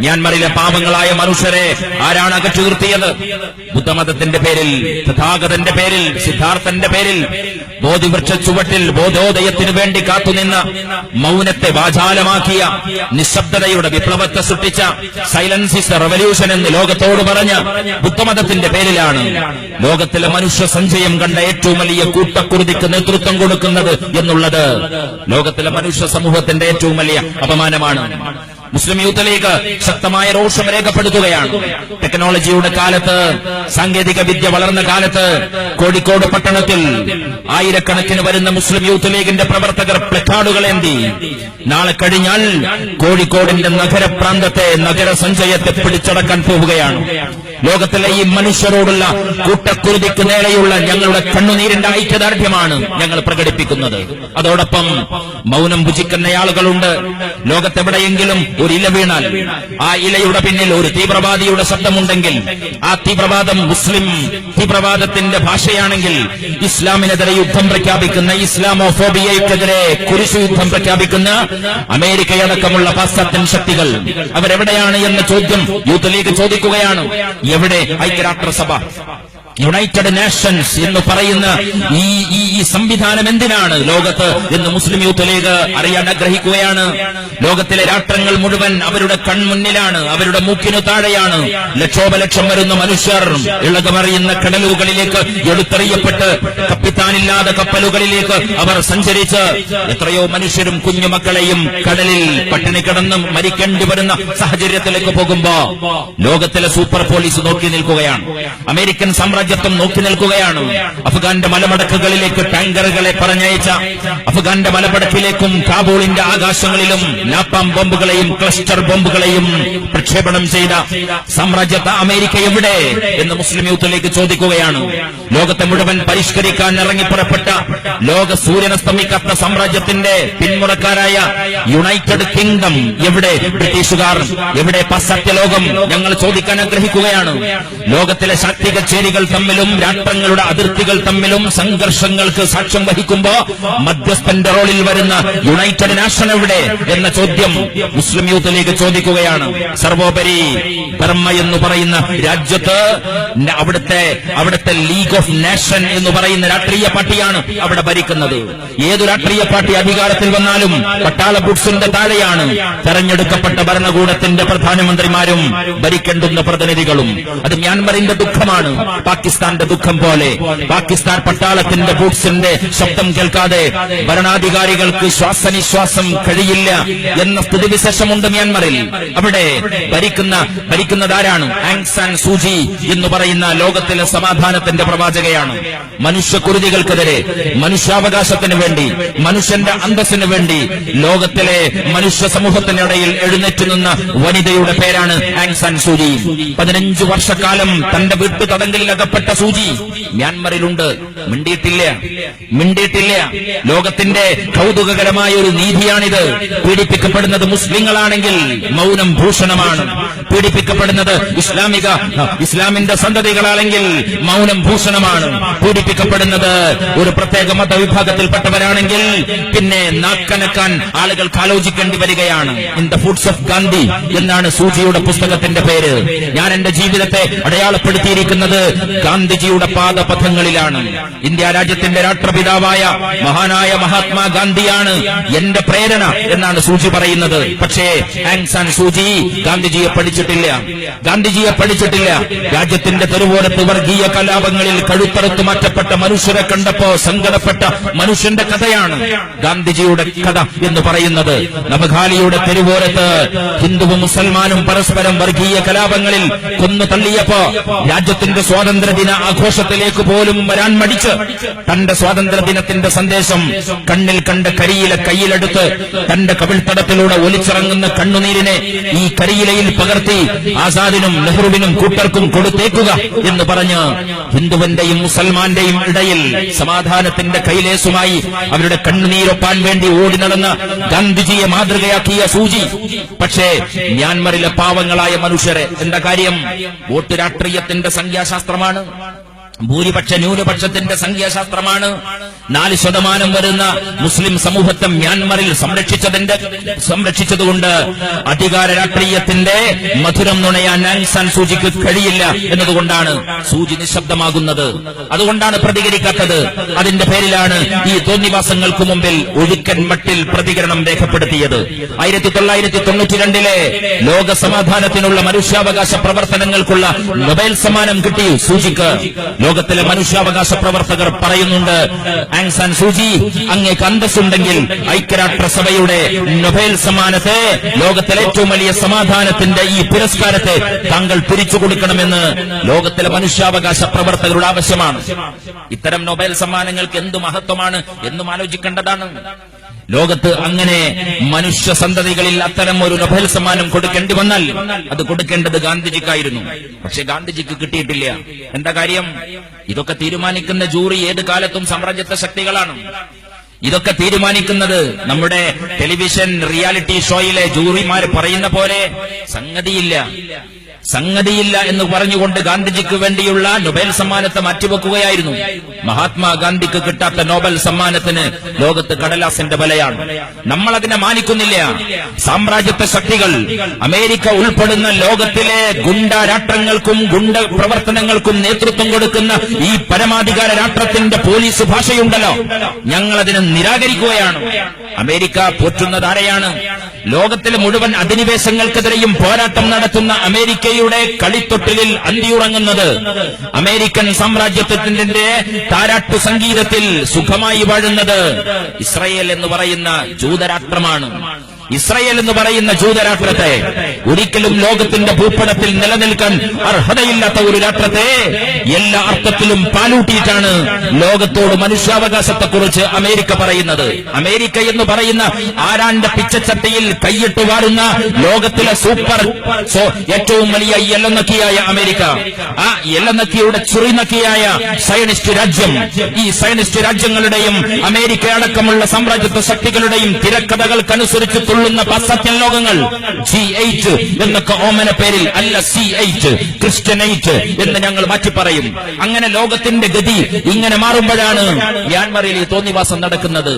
മ്യാൻമറിലെ പാവങ്ങളായ മനുഷ്യരെ ആരാണ് അകറ്റി നിർത്തിയത്? ബുദ്ധമതത്തിന്റെ പേരിൽ, തഥാഗതന്റെ പേരിൽ, സിദ്ധാർത്ഥന്റെ പേരിൽ, ബോധിവൃക്ഷ ചുവട്ടിൽ ബോധോദയത്തിനു വേണ്ടി കാത്തുനിന്ന, മൗനത്തെ വാചാലമാക്കിയ, നിശബ്ദതയുടെ വിപ്ലവത്തെ സൃഷ്ടിച്ച, സൈലൻസ് ഇസ് ദ റവല്യൂഷൻ എന്ന് ലോകത്തോട് പറഞ്ഞ ബുദ്ധമതത്തിന്റെ പേരിലാണ് ലോകത്തിലെ മനുഷ്യ സഞ്ചയം കണ്ട ഏറ്റവും വലിയ കൂട്ടക്കുരുതിക്ക് നേതൃത്വം കൊടുക്കുന്നത് എന്നുള്ളത് ലോകത്തിലെ മനുഷ്യ സമൂഹത്തിന്റെ ഏറ്റവും വലിയ അപമാനമാണ്. മുസ്ലിം യൂത്ത് ലീഗ് ശക്തമായ രോഷം രേഖപ്പെടുത്തുകയാണ്. ടെക്നോളജിയുടെ കാലത്ത്, സാങ്കേതിക വിദ്യ വളർന്ന കാലത്ത് കോഴിക്കോട് പട്ടണത്തിൽ ആയിരക്കണക്കിന് വരുന്ന മുസ്ലിം യൂത്ത് ലീഗിന്റെ പ്രവർത്തകർ പ്ലക്കാർഡുകളേന്തി നാളെ കഴിഞ്ഞാൽ കോഴിക്കോടിന്റെ നഗരപ്രാന്തത്തെ, നഗരസഞ്ചയത്തെ പിടിച്ചടക്കാൻ പോവുകയാണ്. ലോകത്തിലെ ഈ മനുഷ്യരോടുള്ള കൂട്ടക്കുരുതിക്ക് നേരെയുള്ള ഞങ്ങളുടെ കണ്ണുനീരിന്റെ ഐക്യദാർഢ്യമാണ് ഞങ്ങൾ പ്രകടിപ്പിക്കുന്നത്. അതോടൊപ്പം മൗനം ഭുജിക്കുന്ന ആളുകളുണ്ട്. ലോകത്തെവിടെയെങ്കിലും ഒരു ഇല വീണാൽ ആ ഇലയുടെ പിന്നിൽ ഒരു തീവ്രവാദിയുടെ ശബ്ദമുണ്ടെങ്കിൽ, ആ തീവ്രവാദം മുസ്ലിം തീവ്രവാദത്തിന്റെ ഭാഷയാണെങ്കിൽ, ഇസ്ലാമിനെതിരെ യുദ്ധം പ്രഖ്യാപിക്കുന്ന, ഇസ്ലാമോഫോബിയയ്ക്കെതിരെ കുരിശു യുദ്ധം പ്രഖ്യാപിക്കുന്ന അമേരിക്കയടക്കമുള്ള പാശ്ചാത്യൻ ശക്തികൾ അവരെവിടെയാണ് എന്ന ചോദ്യം യൂത്ത് ലീഗ് ചോദിക്കുകയാണ്. എവിടെ ഐക്യരാഷ്ട്രസഭ, യുണൈറ്റഡ് നേഷൻസ് എന്ന് പറയുന്ന ഈ സംവിധാനം എന്തിനാണ് ലോകത്ത് എന്ന് മുസ്ലിം യൂത്ത് ലീഗ് അറിയാൻ ആഗ്രഹിക്കുകയാണ്. ലോകത്തിലെ രാഷ്ട്രങ്ങൾ മുഴുവൻ അവരുടെ കൺമുന്നിലാണ്, അവരുടെ മൂക്കിനു താഴെയാണ്. ലക്ഷോപലക്ഷം വരുന്ന മനുഷ്യർ ഇളകമറിയുന്ന കടലുകളിലേക്ക് എടുത്തെറിയപ്പെട്ട് കപ്പിത്താനില്ലാതെ കപ്പലുകളിലേക്ക് അവർ സഞ്ചരിച്ച് എത്രയോ മനുഷ്യരും കുഞ്ഞുമക്കളെയും കടലിൽ പട്ടിണി കിടന്ന് മരിക്കേണ്ടി വരുന്ന സാഹചര്യത്തിലേക്ക് പോകുമ്പോ ലോകത്തിലെ സൂപ്പർ പോലീസ് നോക്കി നിൽക്കുകയാണ്. അമേരിക്കൻ സാമ്രാജ്യത്വം നോക്കി നിൽക്കുകയാണ്. അഫ്ഗാന്റെ മലമടക്കുകളിലേക്ക് ടാങ്കറുകളെ പറഞ്ഞയച്ച, അഫ്ഗാന്റെ മലപ്പടക്കിലേക്കും കാബൂളിന്റെ ആകാശങ്ങളിലും നാപ്പാം ബോംബുകളെയും ക്ലസ്റ്റർ ബോംബുകളെയും പ്രക്ഷേപണം ചെയ്ത സാമ്രാജ്യത്തെ അമേരിക്ക എവിടെ എന്ന് മുസ്ലിം യൂത്ത് ലീഗ് ചോദിക്കുകയാണ്. ലോകത്തെ മുഴുവൻ പരിഷ്കരിക്കാൻ ഇറങ്ങിപ്പുറപ്പെട്ട, ലോക സൂര്യനസ്തമിക്കാത്ത സാമ്രാജ്യത്തിന്റെ പിന്മുറക്കാരായ യുണൈറ്റഡ് കിങ്ഡം എവിടെ? ബ്രിട്ടീഷുകാർ എവിടെ? പാശ്ചാത്യ ലോകം ഞങ്ങൾ ചോദിക്കാൻ ആഗ്രഹിക്കുകയാണ്. ലോകത്തിലെ ശാക്തിക ചേരികൾ തമ്മിലും രാഷ്ട്രങ്ങളുടെ അതിർത്തികൾ തമ്മിലും സംഘർഷങ്ങൾക്ക് സാക്ഷ്യം വഹിക്കുമ്പോ മധ്യസ്ഥന്റെ റോളിൽ വരുന്ന യുണൈറ്റഡ് നാഷൻ എവിടെ എന്ന ചോദ്യം മുസ്ലിം യൂത്ത് ലീഗ് ചോദിക്കുകയാണ്. സർവോപരി ബർമ്മ എന്ന് പറയുന്ന രാജ്യത്ത് അവിടുത്തെ ലീഗ് ഓഫ് നേഷൻ എന്ന് പറയുന്ന രാഷ്ട്രീയ പാർട്ടിയാണ് അവിടെ ഭരിക്കുന്നത്. ഏതു രാഷ്ട്രീയ പാർട്ടി അധികാരത്തിൽ വന്നാലും പട്ടാള ബൂട്ട്സിന്റെ താഴെയാണ് തെരഞ്ഞെടുക്കപ്പെട്ട ഭരണകൂടത്തിന്റെ പ്രധാനമന്ത്രിമാരും ഭരിക്കേണ്ടുന്ന പ്രതിനിധികളും. അത് മ്യാൻമറിന്റെ ദുഃഖമാണ്, പാകിസ്ഥാന്റെ ദുഃഖം പോലെ. പാകിസ്ഥാൻ പട്ടാളത്തിന്റെ ബൂട്ട്സിന്റെ ശബ്ദം കേൾക്കാതെ ഭരണാധികാരികൾക്ക് ശ്വാസനിശ്വാസം കഴിയില്ല എന്ന സ്ഥിതിവിശേഷമുണ്ട് മ്യാൻമറിൽ. അവിടെ ഭരിക്കുന്നതാരാണ്? ആങ് സാൻ സൂചി എന്ന് പറയുന്ന ലോകത്തിലെ സമാധാനത്തിന്റെ പ്രവാചകയാണ്. മനുഷ്യക്കുരുതികൾക്കെതിരെ, മനുഷ്യാവകാശത്തിന് വേണ്ടി, മനുഷ്യന്റെ അന്തസ്സിന് വേണ്ടി ലോകത്തിലെ മനുഷ്യ സമൂഹത്തിനിടയിൽ എഴുന്നേറ്റ് നിന്ന വനിതയുടെ പേരാണ് ആങ് സാൻ സൂചി. 15 വർഷക്കാലം തന്റെ വീട്ടു തടങ്കലിൽ അകപ്പെട്ട സൂചി മ്യാൻമറിലുണ്ട്. മിണ്ടിയിട്ടില്ല. ലോകത്തിന്റെ കൗതുകകരമായ ഒരു നീതിയാണിത്. പീഡിപ്പിക്കപ്പെടുന്നത് മുസ്ലിങ്ങളാണെങ്കിൽ മൗനം ഭൂഷണമാണ്. പീഡിപ്പിക്കപ്പെടുന്നത് ഇസ്ലാമിന്റെ സന്തതികളാണെങ്കിൽ മൗനം ഭൂഷണമാണ്. പീഡിപ്പിക്കപ്പെടുന്നത് ഒരു പ്രത്യേക മതവിഭാഗത്തിൽപ്പെട്ടവരാണെങ്കിൽ പിന്നെ നാക്കനക്കാൻ ആളുകൾക്ക് ആലോചിക്കേണ്ടി വരികയാണ്. ഇൻ ദ ഫുട്സ് ഓഫ് ഗാന്ധി എന്നാണ് സൂചിയുടെ പുസ്തകത്തിന്റെ പേര്. ഞാൻ എന്റെ ജീവിതത്തെ അടയാളപ്പെടുത്തിയിരിക്കുന്നത് ഗാന്ധിജിയുടെ പാദപഥങ്ങളിലാണ്. ഇന്ത്യ രാജ്യത്തിന്റെ രാഷ്ട്രപിതാവായ മഹാനായ മഹാത്മാഗാന്ധിയാണ് എന്റെ പ്രേരണ എന്നാണ് സൂചി പറയുന്നത്. പക്ഷേ ആങ് സാൻ സൂചി ഗാന്ധിജിയെ പഠിച്ചിട്ടില്ല. രാജ്യത്തിന്റെ തെരുവോരത്ത് വർഗീയ കലാപങ്ങളിൽ കഴുത്തറുത്തു മാറ്റപ്പെട്ട മനുഷ്യരെ കണ്ടപ്പോ സങ്കടപ്പെട്ട മനുഷ്യന്റെ കഥയാണ് ഗാന്ധിജിയുടെ കഥ എന്ന് പറയുന്നത്. നവഖാലിയുടെ തെരുവോരത്ത് ഹിന്ദുവും മുസൽമാനും പരസ്പരം വർഗീയ കലാപങ്ങളിൽ കൊന്നു തള്ളിയപ്പോ രാജ്യത്തിന്റെ സ്വാതന്ത്ര്യദിന ആഘോഷത്തിലേക്ക് പോലും വരാൻ മടിച്ച് തന്റെ സ്വാതന്ത്ര്യദിനത്തിന്റെ സന്ദേശം കണ്ണിൽ കണ്ട കരിയില കയ്യിലെടുത്ത് തന്റെ കവിൾത്തടത്തിലൂടെ ഒലിച്ചിറങ്ങുന്ന കണ്ണുനീരിനെ ഈ കരിയിലയിൽ പകർത്തി ആസാദിനും നെഹ്റുവിനും കൂട്ടർക്കും കൊടുത്തേക്കുക എന്ന് പറഞ്ഞ് ഹിന്ദുവിന്റെയും മുസൽമാന്റെയും ഇടയിൽ സമാധാനത്തിന്റെ കൈലേസുമായി അവരുടെ കണ്ണുനീരൊപ്പാൻ വേണ്ടി ഓടി നടന്ന ഗാന്ധിജിയെ മാതൃകയാക്കിയ സൂചി. പക്ഷേ മ്യാൻമറിലെ പാവങ്ങളായ മനുഷ്യരെ എന്താ കാര്യം? വോട്ട് രാഷ്ട്രീയത്തിന്റെ സംഖ്യാശാസ്ത്രമാണ്. ഭൂരിപക്ഷ ന്യൂനപക്ഷത്തിന്റെ സംഖ്യാശാസ്ത്രമാണ്. 4% വരുന്ന മുസ്ലിം സമൂഹത്തെ മ്യാൻമറിൽ സംരക്ഷിച്ചതുകൊണ്ട് അധികാര രാഷ്ട്രീയത്തിന്റെ മധുരം നുണയാൻ ആങ് സാൻ സൂചിക്ക് കഴിയില്ല എന്നതുകൊണ്ടാണ് സൂചി നിശബ്ദമാകുന്നത്. അതുകൊണ്ടാണ് പ്രതികരിക്കാത്തത്. അതിന്റെ പേരിലാണ് ഈ തോന്നിവാസങ്ങൾക്ക് മുമ്പിൽ ഒഴുക്കൻ മട്ടിൽ പ്രതികരണം രേഖപ്പെടുത്തിയത്. 1992 ലോക സമാധാനത്തിനുള്ള മനുഷ്യാവകാശ പ്രവർത്തനങ്ങൾക്കുള്ള നൊബേൽ സമ്മാനം കിട്ടി സൂചിക്ക്. ലോകത്തിലെ മനുഷ്യാവകാശ പ്രവർത്തകർ പറയുന്നുണ്ട്, ആങ് സാൻ സൂചി, അങ്ങേക്ക് അന്തസ്സുണ്ടെങ്കിൽ ഐക്യരാഷ്ട്രസഭയുടെ നൊബേൽ സമ്മാനത്തെ, ലോകത്തിലെ ഏറ്റവും വലിയ സമാധാനത്തിന്റെ ഈ പുരസ്കാരത്തെ താങ്കൾ തിരിച്ചു കൊടുക്കണമെന്ന് ലോകത്തിലെ മനുഷ്യാവകാശ പ്രവർത്തകരുടെ ആവശ്യമാണ്. ഇത്തരം നൊബേൽ സമ്മാനങ്ങൾക്ക് എന്തു മഹത്വമാണ് എന്നും ആലോചിക്കേണ്ടതാണ്. ലോകത്ത് അങ്ങനെ മനുഷ്യ സന്തതികളിൽ അത്തരം ഒരു നൊബേൽ സമ്മാനം കൊടുക്കേണ്ടി വന്നാൽ അത് കൊടുക്കേണ്ടത് ഗാന്ധിജിക്കായിരുന്നു. പക്ഷെ ഗാന്ധിജിക്ക് കിട്ടിയിട്ടില്ല. എന്താ കാര്യം? ഇതൊക്കെ തീരുമാനിക്കുന്ന ജൂറി ഏത് കാലത്തും സാമ്രാജ്യത്വ ശക്തികളാണ്. ഇതൊക്കെ തീരുമാനിക്കുന്നത് നമ്മുടെ ടെലിവിഷൻ റിയാലിറ്റി ഷോയിലെ ജൂറിമാർ പറയുന്ന പോലെ സംഗതിയില്ല എന്ന് പറഞ്ഞുകൊണ്ട് ഗാന്ധിജിക്ക് വേണ്ടിയുള്ള നൊബേൽ സമ്മാനത്തെ മാറ്റിവെക്കുകയായിരുന്നു. മഹാത്മാഗാന്ധിക്ക് കിട്ടാത്ത നോബൽ സമ്മാനത്തിന് ലോകത്ത് കടലാസിന്റെ വിലയാണ്. നമ്മൾ അതിനെ മാനിക്കുന്നില്ല. സാമ്രാജ്യത്വ ശക്തികൾ, അമേരിക്ക ഉൾപ്പെടുന്ന ലോകത്തിലെ ഗുണ്ട രാഷ്ട്രങ്ങൾക്കും ഗുണ്ട പ്രവർത്തനങ്ങൾക്കും നേതൃത്വം കൊടുക്കുന്ന ഈ പരമാധികാര രാഷ്ട്രത്തിന്റെ പോലീസ് ഭാഷയുണ്ടല്ലോ, ഞങ്ങളതിനെ നിരാകരിക്കുകയാണ്. അമേരിക്ക പോറ്റുന്നത് ആരെയാണ്? ലോകത്തിലെ മുഴുവൻ അധിനിവേശങ്ങൾക്കെതിരെയും പോരാട്ടം നടത്തുന്ന അമേരിക്കയുടെ കളിത്തൊട്ടിലിൽ അന്തിയുറങ്ങുന്നത്, അമേരിക്കൻ സാമ്രാജ്യത്വത്തിന്റെ താരാട്ടു സംഗീതത്തിൽ സുഖമായി വാഴുന്നത് ഇസ്രായേൽ എന്ന് പറയുന്ന ജൂതരാഷ്ട്രമാണ്. ഇസ്രായേൽ എന്ന് പറയുന്ന ജൂതരാഷ്ട്രത്തെ, ഒരിക്കലും ലോകത്തിന്റെ ഭൂപടത്തിൽ നിലനിൽക്കാൻ അർഹതയില്ലാത്ത ഒരു രാഷ്ട്രത്തെ എല്ലാ അർത്ഥത്തിലും പാലൂട്ടിയിട്ടാണ് ലോകത്തോട് മനുഷ്യാവകാശത്തെക്കുറിച്ച് അമേരിക്ക പറയുന്നത്. അമേരിക്ക എന്ന് പറയുന്ന ആരാന്റെ പിച്ചച്ചട്ടയിൽ കൈയിട്ട് വാഴുന്ന ലോകത്തിലെ സൂപ്പർ ഏറ്റവും വലിയ എല്ലനക്കിയായ അമേരിക്ക, ആ എല്ലനക്കിയുടെ ചുറിനക്കിയായ സയനിസ്റ്റ് രാജ്യം, ഈ സയനിസ്റ്റ് രാജ്യങ്ങളുടെയും അമേരിക്ക അടക്കമുള്ള സാമ്രാജ്യത്വ ശക്തികളുടെയും തിരക്കഥകൾക്കനുസരിച്ച് തുള്ളുന്ന പാശ്ചാത്യ ലോകങ്ങൾ G8 എന്നൊക്കെ ഓമന പേരിൽ, അല്ല C8 ക്രിസ്ത്യനൈറ്റ് എന്ന് ഞങ്ങൾ മാറ്റി പറയും. അങ്ങനെ ലോകത്തിന്റെ ഗതി ഇങ്ങനെ മാറുമ്പോഴാണ് മ്യാൻമറിൽ ഈ തോന്നിവാസം നടക്കുന്നത്.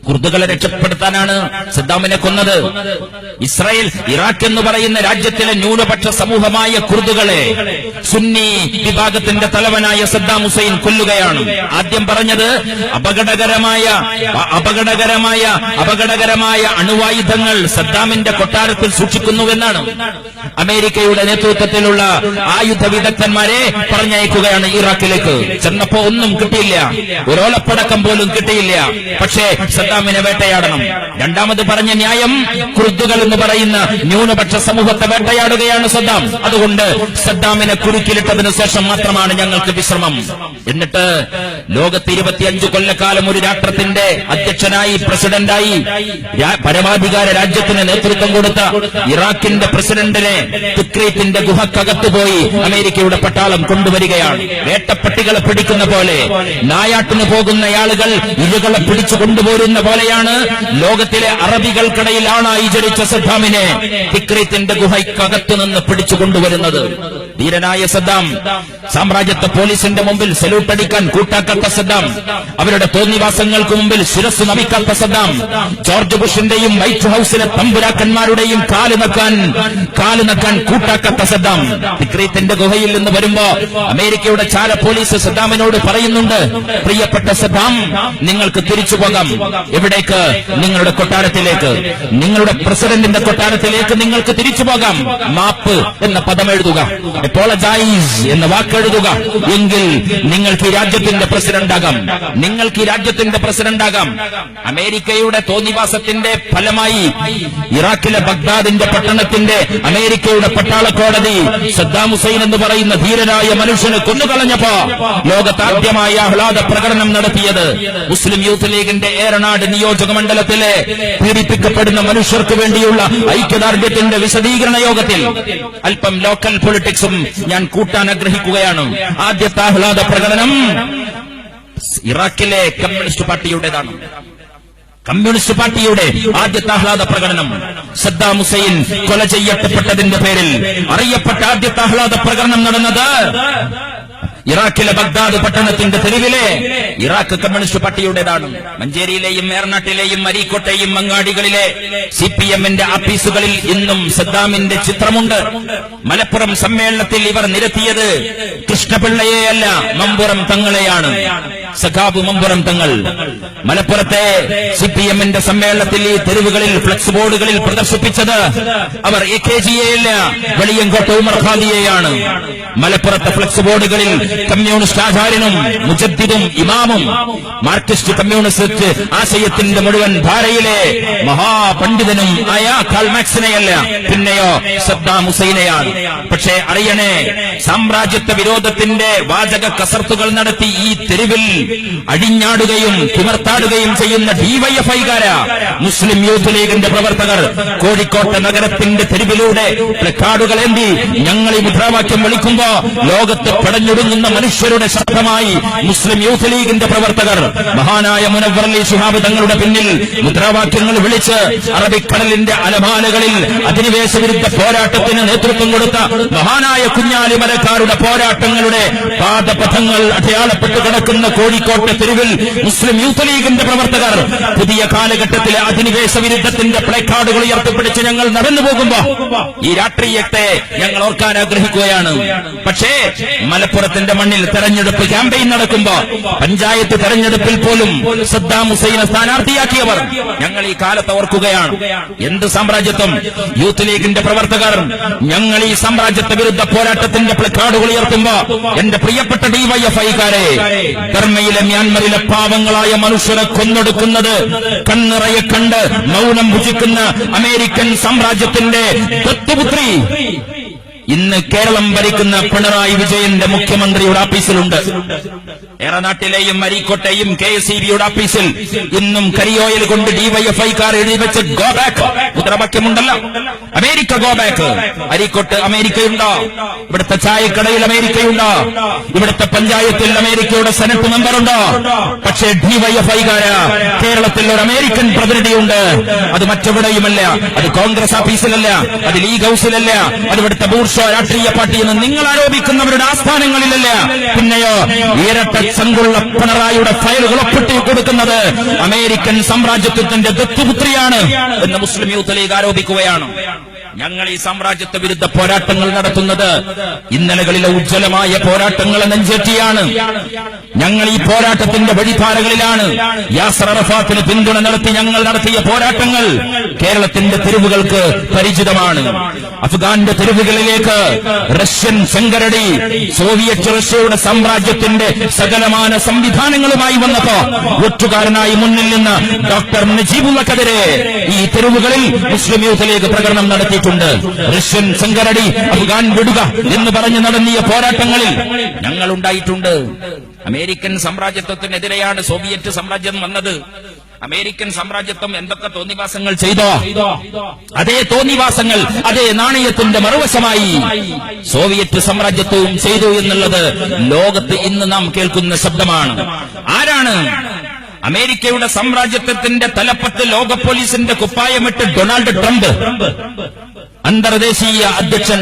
കുർദുകളെ രക്ഷപ്പെടുത്താനാണ് സദ്ദാമിനെ കൊന്നത്. ഇസ്രായേൽ ഇറാഖ് എന്ന് പറയുന്ന രാജ്യത്തിലെ ന്യൂനപക്ഷ സമൂഹമായ കുർദുകളെ സുന്നി വിഭാഗത്തിന്റെ തലവനായ സദ്ദാം ഹുസൈൻ കൊല്ലുകയാണ്. ആദ്യം പറഞ്ഞത് അപകടകരമായ അണുവായുധങ്ങൾ സദ്ദാമിന്റെ കൊട്ടാരത്തിൽ സൂക്ഷിക്കുന്നുവെന്നാണ്. അമേരിക്കയുടെ നേതൃത്വത്തിലുള്ള ആയുധ വിദഗ്ധന്മാരെ പറഞ്ഞയക്കുകയാണ് ഇറാഖിലേക്ക്. ചെന്നപ്പോ ഒന്നും കിട്ടിയില്ല, ഒരോലപ്പടക്കം പോലും കിട്ടിയില്ല. പക്ഷേ സദ്ദാമിനെ വേട്ടയാടണം. രണ്ടാമത് പറഞ്ഞ ന്യായം, കുർദുകൾ എന്ന് പറയുന്ന ന്യൂനപക്ഷ സമൂഹത്തെ വേട്ടയാടുകയാണ് സദ്ദാം. അതുകൊണ്ട് സദ്ദാമിനെ കുരുക്കിലിട്ടതിനു ശേഷം മാത്രമാണ് ഞങ്ങൾക്ക് വിശ്രമം. എന്നിട്ട് ലോകത്ത് 25 കൊല്ലക്കാലം ഒരു രാഷ്ട്രത്തിന്റെ അധ്യക്ഷനായി, പ്രസിഡന്റായി, പരമാധികാര രാജ്യത്തിന് നേതൃത്വം കൊടുത്ത ഇറാഖിന്റെ പ്രസിഡന്റിനെ തിക്രീത്തിന്റെ ഗുഹക്കകത്ത് പോയി അമേരിക്കയുടെ പട്ടാളം കൊണ്ടുവരികയാണ്. വേട്ടപ്പട്ടികളെ പിടിക്കുന്ന പോലെ, നായാട്ടിന് പോകുന്ന ആളുകൾ ഇരകളെ പിടിച്ചു കൊണ്ടുപോരുന്ന പോലെയാണ് ലോകത്തിലെ അറബികൾക്കിടയിൽ ആണായി ജനിച്ച സദ്ദാമിനെ തിക്രീത്തിന്റെ ഗുഹയ്ക്കകത്തു നിന്ന് പിടിച്ചു കൊണ്ടുവരുന്നത്. ധീരനായ സദ്ദാം, സാമ്രാജ്യത്വ പോലീസിന്റെ മുമ്പിൽ സല്യൂട്ട് അടിക്കാൻ കൂട്ടാക്കാത്ത സദ്ദാം, അവരുടെ തോന്നിവാസങ്ങൾക്ക് മുമ്പിൽ ശിരസ് നമിക്കാത്ത സദ്ദാം, ജോർജ് ബുഷിന്റെയും വൈറ്റ് ഹൌസിലെ തമ്പുരാക്കന്മാരുടെയും കാല് നക്കാൻ കൂട്ടാക്കാത്ത സദ്ദാം തിക്രീത്തിന്റെ ഗുഹയിൽ നിന്ന് വരുമ്പോ അമേരിക്കയുടെ ചാര പോലീസ് സദ്ദാമിനോട് പറയുന്നുണ്ട്, പ്രിയപ്പെട്ട സദ്ദാം, നിങ്ങൾക്ക് തിരിച്ചു പോകാം. എവിടേക്ക്? നിങ്ങളുടെ കൊട്ടാരത്തിലേക്ക്, നിങ്ങളുടെ പ്രസിഡന്റിന്റെ കൊട്ടാരത്തിലേക്ക് നിങ്ങൾക്ക് തിരിച്ചു പോകാം. മാപ്പ് എന്ന പദം എഴുതുക, അപ്പോളജൈസ് എന്ന വാക്കെഴുതുക. എങ്കിൽ നിങ്ങൾക്ക് ഈ രാജ്യത്തിന്റെ പ്രസിഡന്റാകാം. അമേരിക്കയുടെ തോന്നിവാസത്തിന്റെ ഫലമായി ഇറാഖിലെ ബഗ്ദാദിന്റെ പട്ടണത്തിന്റെ അമേരിക്കയുടെ പട്ടാള കോടതി സദ്ദാം ഹുസൈൻ എന്ന് പറയുന്ന ധീരനായ മനുഷ്യനെ കൊന്നുകളഞ്ഞപ്പോ ലോകത്താദ്യമായ ആഹ്ലാദ പ്രകടനം നടത്തിയത് മുസ്ലിം യൂത്ത് ലീഗിന്റെ ഏറനാട് നിയോജക മണ്ഡലത്തിലെ പീഡിപ്പിക്കപ്പെടുന്ന മനുഷ്യർക്ക് വേണ്ടിയുള്ള ഐക്യദാർഢ്യത്തിന്റെ വിശദീകരണ യോഗത്തിൽ അല്പം ലോക്കൽ പൊളിറ്റിക്സും ഞാൻ കൂട്ടാൻ ആഗ്രഹിക്കുകയാണ്. ആദ്യത്തെ ആഹ്ലാദ പ്രകടനം ഇറാഖിലെ കമ്മ്യൂണിസ്റ്റ് പാർട്ടിയുടേതാണ്. കമ്മ്യൂണിസ്റ്റ് പാർട്ടിയുടെ ആദ്യത്തെ ആഹ്ലാദ പ്രകടനം സദ്ദാം ഹുസൈൻ കൊല ചെയ്യപ്പെട്ടതിന്റെ പേരിൽ അറിയപ്പെട്ട ആദ്യത്തെ ആഹ്ലാദ പ്രകടനം നടന്നത് ഇറാഖിലെ ബഗ്ദാദ് പട്ടണത്തിന്റെ തെരുവിലെ ഇറാഖ് കമ്മ്യൂണിസ്റ്റ് പാർട്ടിയുടേതാണ്. മഞ്ചേരിയിലെയും ഏറനാട്ടിലെയും അരീക്കോട്ടെയും അങ്ങാടികളിലെ CPM-ന്റെ ആഫീസുകളിൽ ഇന്നും സദ്ദാമിന്റെ ചിത്രമുണ്ട്. മലപ്പുറം സമ്മേളനത്തിൽ ഇവർ നിരത്തിയത് കൃഷ്ണപിള്ളയെയല്ല, മമ്പുറം തങ്ങളെയാണ്. സഖാബ് മമ്പുറം തങ്ങൾ മലപ്പുറത്തെ CPM-ന്റെ സമ്മേളനത്തിൽ ഈ തെരുവുകളിൽ ഫ്ലക്സ് ബോർഡുകളിൽ പ്രദർശിപ്പിച്ചത് അവർ AKGയെയല്ല, വെളിയങ്കോട്ട് ഉമർ ഖാദിയെയാണ്. മലപ്പുറത്തെ ഫ്ലക്സ് ബോർഡുകളിൽ കമ്മ്യൂണിസ്റ്റ് ആചാര്യനും മുജദ്ദിദും ഇമാമും മാർക്സിസ്റ്റ് കമ്മ്യൂണിസ്റ്റ് ആശയത്തിന്റെ മുഴുവൻ ധാരയിലെ മഹാപണ്ഡിതനും ആയ കാൾ മാർക്സിനെയല്ല, പിന്നെയോ സദ്ദാം ഹുസൈനെയാണ്. പക്ഷേ അറിയണേ, സാമ്രാജ്യത്വ വിരോധത്തിന്റെ വാചക കസർത്തുകൾ നടത്തി ഈ തെരുവിൽ അടിഞ്ഞാടുകയും തിമർത്താടുകയും ചെയ്യുന്ന DYFI-കാര മുസ്ലിം യൂത്ത് ലീഗിന്റെ പ്രവർത്തകർ കോഴിക്കോട്ടെ നഗരത്തിന്റെ തെരുവിലൂടെ പ്ലക്കാർഡുകളേന്തി ഞങ്ങൾ ഈ മുദ്രാവാക്യം വിളിക്കുമ്പോ ലോകത്ത് പടഞ്ഞൊടുങ്ങുന്ന മനുഷ്യരുടെ ശബ്ദമായി മുസ്ലിം യൂത്ത് ലീഗിന്റെ പ്രവർത്തകർ മഹാനായ മുനവ്വർ അലി ശിഹാബ് തങ്ങളുടെ പിന്നിൽ മുദ്രാവാക്യങ്ങൾ വിളിച്ച് അറബിക്കടലിന്റെ അലമാലകളിൽ അധിനിവേശ വിരുദ്ധ പോരാട്ടത്തിന് നേതൃത്വം കൊടുത്ത മഹാനായ കുഞ്ഞാലിമരക്കാരുടെ പോരാട്ടങ്ങളുടെ പാദപഥങ്ങൾ അടയാളപ്പെട്ട് കിടക്കുന്ന കോഴിക്കോട്ടെ തെരുവിൽ മുസ്ലിം യൂത്ത് ലീഗിന്റെ പ്രവർത്തകർ പുതിയ കാലഘട്ടത്തിലെ അധിനിവേശ വിരുദ്ധത്തിന്റെ പ്ലക്കാർഡുകൾ ഉയർത്തിപ്പിടിച്ച് ഞങ്ങൾ നടന്നു പോകുമ്പോ ഈ രാഷ്ട്രീയത്തെ ഞങ്ങൾ ഓർക്കാൻ ആഗ്രഹിക്കുകയാണ്. പക്ഷേ മലപ്പുറത്തിന്റെ മണ്ണിൽ തെരഞ്ഞെടുപ്പ് ക്യാമ്പയിൻ നടക്കുമ്പോ പഞ്ചായത്ത് തെരഞ്ഞെടുപ്പിൽ പോലും സദ്ദാം ഹുസൈനെ സ്ഥാനാർത്ഥിയാക്കിയവർ ഞങ്ങൾ ഈ കാലത്ത് ഓർക്കുകയാണ്. എന്ത് സാമ്രാജ്യത്വം! യൂത്ത് ലീഗിന്റെ പ്രവർത്തകർ ഞങ്ങൾ ഈ സാമ്രാജ്യത്വ വിരുദ്ധ പോരാട്ടത്തിന്റെ പ്ലക്കാർഡുകൾ ഉയർത്തുമ്പോ എന്റെ പ്രിയപ്പെട്ട DYFI-കാരെ, ബർമയിലെ മ്യാൻമറിലെ പാവങ്ങളായ മനുഷ്യരെ കൊന്നൊടുക്കുന്നത് കണ്ണിറയെ കണ്ട് മൗനം ഭുജിക്കുന്ന അമേരിക്കൻ സാമ്രാജ്യത്തിന്റെ ദത്തുപുത്രി ഇന്ന് കേരളം ഭരിക്കുന്ന പിണറായി വിജയന്റെ മുഖ്യമന്ത്രിയുടെ ഓഫീസിലുണ്ട്. ഏറനാട്ടിലെയും അരീക്കോട്ടെയും KSEB-യുടെ ഓഫീസിൽ ഇന്നും കരിയോയിൽ കൊണ്ട് DYFI-കാർ എഴുതിവെച്ച് ഗോ ബാക്ക് മുദ്രാവാക്യമുണ്ടല്ലോ. America go back. അരീക്കോട്ട് അമേരിക്കയുണ്ടോ? ഇവിടുത്തെ ചായക്കടയിൽ അമേരിക്കയുണ്ടോ? ഇവിടുത്തെ പഞ്ചായത്തിൽ അമേരിക്കയുടെ സെനറ്റ് മെമ്പറുണ്ടോ? പക്ഷേ DYFI-കാര കേരളത്തിൽ ഒരു അമേരിക്കൻ പ്രതിനിധിയുണ്ട്. അത് മറ്റെവിടെയുമല്ല. അത് കോൺഗ്രസ് ഓഫീസിലല്ല, അത് ലീഗ് ഹൌസിലല്ല, അത് ഇവിടുത്തെ ബൂർഷ രാഷ്ട്രീയ പാർട്ടിയെന്ന് നിങ്ങൾ ആരോപിക്കുന്നവരുടെ ആസ്ഥാനങ്ങളിലല്ല. പിന്നെയോ ഇരട്ട ചങ്കുള്ള പിണറായിയുടെ ഫയലുകൾ ഒപ്പിട്ട് കൊടുക്കുന്നത് അമേരിക്കൻ സാമ്രാജ്യത്വത്തിന്റെ ദത്തുപുത്രിയാണ് എന്ന് മുസ്ലിം യൂത്ത് ലീഗ് ആരോപിക്കുകയാണ്. ഞങ്ങൾ ഈ സാമ്രാജ്യത്വ വിരുദ്ധ പോരാട്ടങ്ങൾ നടത്തുന്നത് ഇന്നലകളിലെ ഉജ്ജ്വലമായ പോരാട്ടങ്ങളെ നെഞ്ചേറ്റിയാണ്. ഞങ്ങൾ ഈ പോരാട്ടത്തിന്റെ വഴിധാരകളിലാണ്. യാസർ അറഫാത്തിന് പിന്തുണ നടത്തി ഞങ്ങൾ നടത്തിയ പോരാട്ടങ്ങൾ കേരളത്തിന്റെ തെരുവുകൾക്ക് പരിചിതമാണ്. അഫ്ഗാന്റെ തെരുവുകളിലേക്ക് റഷ്യൻ ശങ്കരടി സോവിയറ്റ് റഷ്യയുടെ സാമ്രാജ്യത്തിന്റെ സകലമാന സംവിധാനങ്ങളുമായി വന്നപ്പോ ഒറ്റുകാരനായി മുന്നിൽ നിന്ന് ഡോക്ടർ നജീബുള്ളക്കെതിരെ ഈ തെരുവുകളിൽ മുസ്ലിം യൂത്ത് ലീഗ് പ്രകടനം നടത്തിയിട്ടുണ്ട്. റഷ്യൻ ശങ്കരടി അഫ്ഗാൻ വിടുക എന്ന് പറഞ്ഞു നടന്നിയ പോരാട്ടങ്ങളിൽ ഞങ്ങൾ ഉണ്ടായിട്ടുണ്ട്. അമേരിക്കൻ സാമ്രാജ്യത്വത്തിനെതിരെയാണ് സോവിയറ്റ് സാമ്രാജ്യം വന്നത്. അമേരിക്കൻ സാമ്രാജ്യത്വം എന്തൊക്കെ തോന്നിവാസങ്ങൾ ചെയ്തോ, അതേ തോന്നിവാസങ്ങൾ അതേ നാണയത്തിന്റെ മറുവശമായി സോവിയറ്റ് സാമ്രാജ്യത്വവും ചെയ്തു എന്നുള്ളത് ലോകത്ത് ഇന്ന് നാം കേൾക്കുന്ന ശബ്ദമാണ്. ആരാണ്? അമേരിക്കയുടെ സാമ്രാജ്യത്വത്തിന്റെ തലപ്പത്ത് ലോക പോലീസിന്റെ കുപ്പായമിട്ട് ഡൊണാൾഡ് ട്രംപ്, അന്തർദേശീയ അധ്യക്ഷൻ